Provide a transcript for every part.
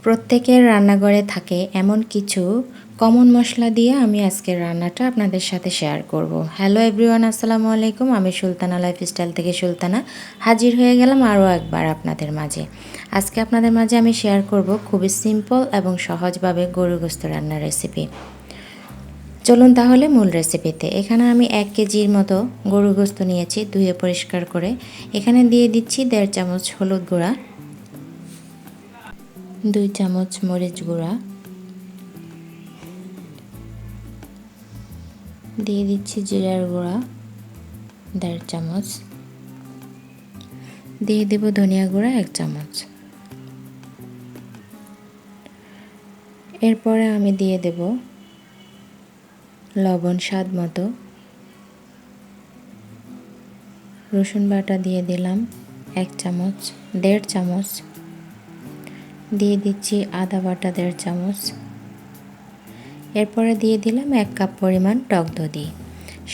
প্রত্যেকের রান্নাঘরে থাকে এমন কিছু কমন মশলা দিয়ে আমি আজকের রান্নাটা আপনাদের সাথে শেয়ার করব। হ্যালো এভরিওয়ান, আসসালামু আলাইকুম। আমি সুলতানা লাইফস্টাইল থেকে সুলতানা হাজির হয়ে গেলাম আরও একবার আপনাদের মাঝে। আজকে আপনাদের মাঝে আমি শেয়ার করব খুবই সিম্পল এবং সহজভাবে গরুর গোশত রান্নার রেসিপি। চলুন তাহলে মূল রেসিপিতে। এখানে আমি 1 কেজির মতো গরুর গোশত নিয়েছি, ধুয়ে পরিষ্কার করে। এখানে দিয়ে দিচ্ছি 1.5 চামচ হলুদ গুঁড়া, 2 চামচ মরিচ গুঁড়া, দিয়ে দিচ্ছি জিরার গুঁড়া 1.5 চামচ, দিয়ে দেব ধনিয়া গুঁড়া 1 চামচ। এরপরে আমি দিয়ে দেব লবণ স্বাদ মতো, রসুন বাটা দিয়ে দিলাম 1 চামচ, 1.5 চামচ, দিয়ে দিচ্ছি আদা বাটা 1.5 চামচ। এরপরে দিয়ে দিলাম 1 কাপ পরিমাণ টক দই।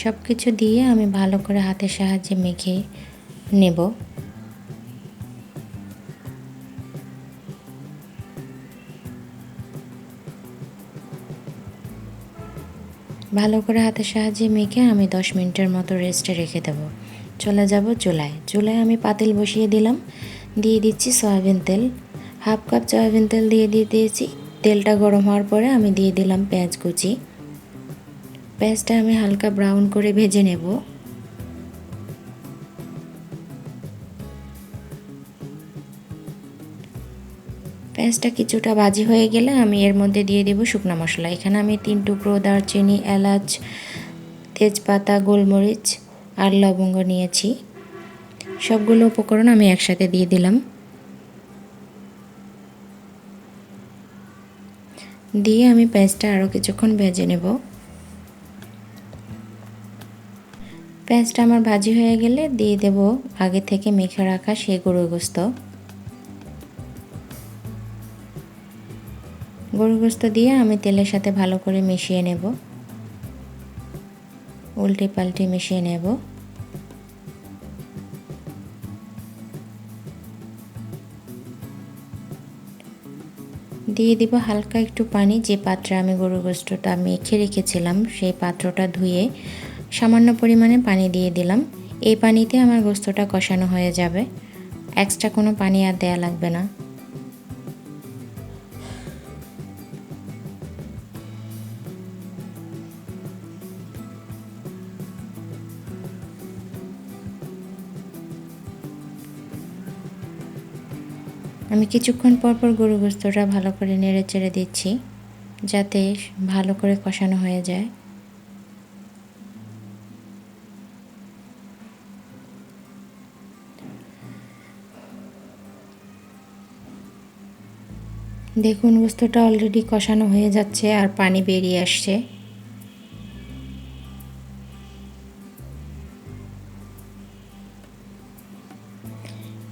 সব কিছু দিয়ে আমি ভালো করে হাতের সাহায্যে মেখে নেব। ভালো করে হাতের সাহায্যে মেখে আমি 10 মিনিটের মতো রেস্টে রেখে দেব। চলে যাব চুলায় আমি পাতিল বসিয়ে দিলাম। দিয়ে দিচ্ছি সয়াবিন তেল, 1/2 কাপ সয়াবিন তেল দিয়ে দিয়েছি। তেলটা গরম হওয়ার পরে আমি দিয়ে দিলাম পেঁয়াজ কুচি। পেঁয়াজটা আমি হালকা ব্রাউন করে ভেজে নেব। পেঁয়াজটা কিছুটা ভাজি হয়ে গেলে আমি এর মধ্যে দিয়ে দেব শুকনো মশলা। এখানে আমি 3 টুকরো দারচিনি, এলাচ, তেজপাতা, গোলমরিচ আর লবঙ্গ নিয়েছি। সবগুলো উপকরণ আমি একসাথে দিয়ে দিলাম। দিয়ে আমি পেঁয়াজটা আরও কিছুক্ষণ ভেজে নেব। পেঁয়াজটা আমার ভাজি হয়ে গেলে দিয়ে দেব আগে থেকে মেখে রাখা সেই গরুর গোশত। গরুর গোশত দিয়ে আমি তেলের সাথে ভালো করে মিশিয়ে নেব, উল্টে পাল্টে মিশিয়ে নেব। দিয়ে দিব হালকা একটু পানি। যে পাত্রে আমি গরুর গোশতটা মেখে রেখেছিলাম সেই পাত্রটা ধুয়ে সামান্য পরিমাণে পানি দিয়ে দিলাম। এই পানিতে আমার গোশতটা কষানো হয়ে যাবে, এক্সট্রা কোনো পানি আর দেয়া লাগবে না। আমি কিছুক্ষণ পর পর গরুর গোশতটা ভালো করে নেড়ে চেড়ে দিচ্ছি যাতে ভালো করে কষানো হয়ে যায়। দেখুন গোশতটা অলরেডি কষানো হয়ে যাচ্ছে আর পানি বেরিয়ে আসছে।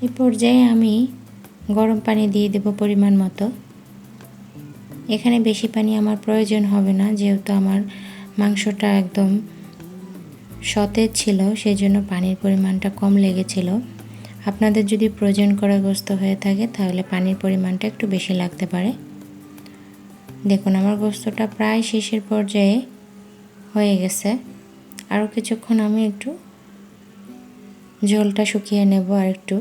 এই পর্যায়ে আমি গরম পানি দিয়ে দেব পরিমাণ মতো। এখানে বেশি পানি আমার প্রয়োজন হবে না, যেহেতু আমার মাংসটা একদম সতেজ ছিল, সেই জন্য পানির পরিমাণটা কম লেগেছিল। আপনাদের যদি প্রয়োজন করা গোশত হয়ে থাকে তাহলে পানির পরিমাণটা একটু বেশি লাগতে পারে। দেখুন আমার গোশতটা প্রায় শেষের পর্যায়ে হয়ে গেছে। আরও কিছুক্ষণ আমি একটু ঝোলটা শুকিয়ে নেব আর একটু।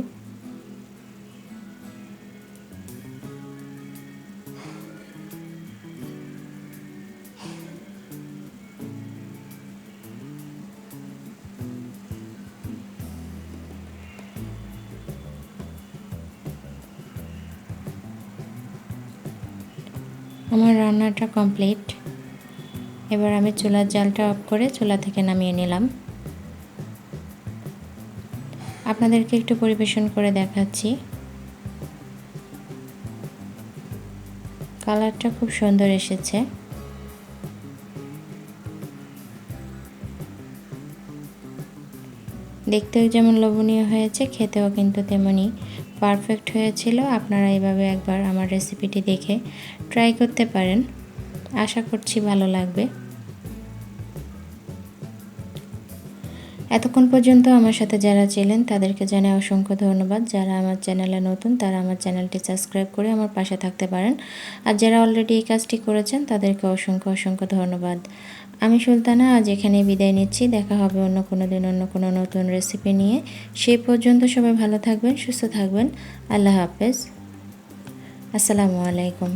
আমার রান্নাটা কমপ্লিট। এবার আমি চুলার জালটা অফ করে চুলা থেকে নামিয়ে নিলাম। আপনাদেরকে একটু পরিবেশন করে দেখাচ্ছি। কালারটা খুব সুন্দর এসেছে। দেখতেও যেমন লোভনীয় হয়েছে, খেতেও কিন্তু তেমনই পারফেক্ট হয়েছিল। আপনারা এইভাবে একবার আমার রেসিপিটি দেখে ট্রাই করতে পারেন, আশা করছি ভালো লাগবে। এতক্ষণ পর্যন্ত আমার সাথে যারা ছিলেন তাদেরকে জানাই অসংখ্য ধন্যবাদ। যারা আমার চ্যানেলে নতুন তারা আমার চ্যানেলটি সাবস্ক্রাইব করে আমার পাশে থাকতে পারেন, আর যারা অলরেডি এই কাজটি করেছেন তাদেরকে অসংখ্য অসংখ্য ধন্যবাদ। আমি সুলতানা আজ এখানেই বিদায় নিচ্ছি। দেখা হবে অন্য কোনো দিন অন্য কোনো নতুন রেসিপি নিয়ে। সেই পর্যন্ত সবাই ভালো থাকবেন, সুস্থ থাকবেন। আল্লাহ হাফেজ। আসসালামু আলাইকুম।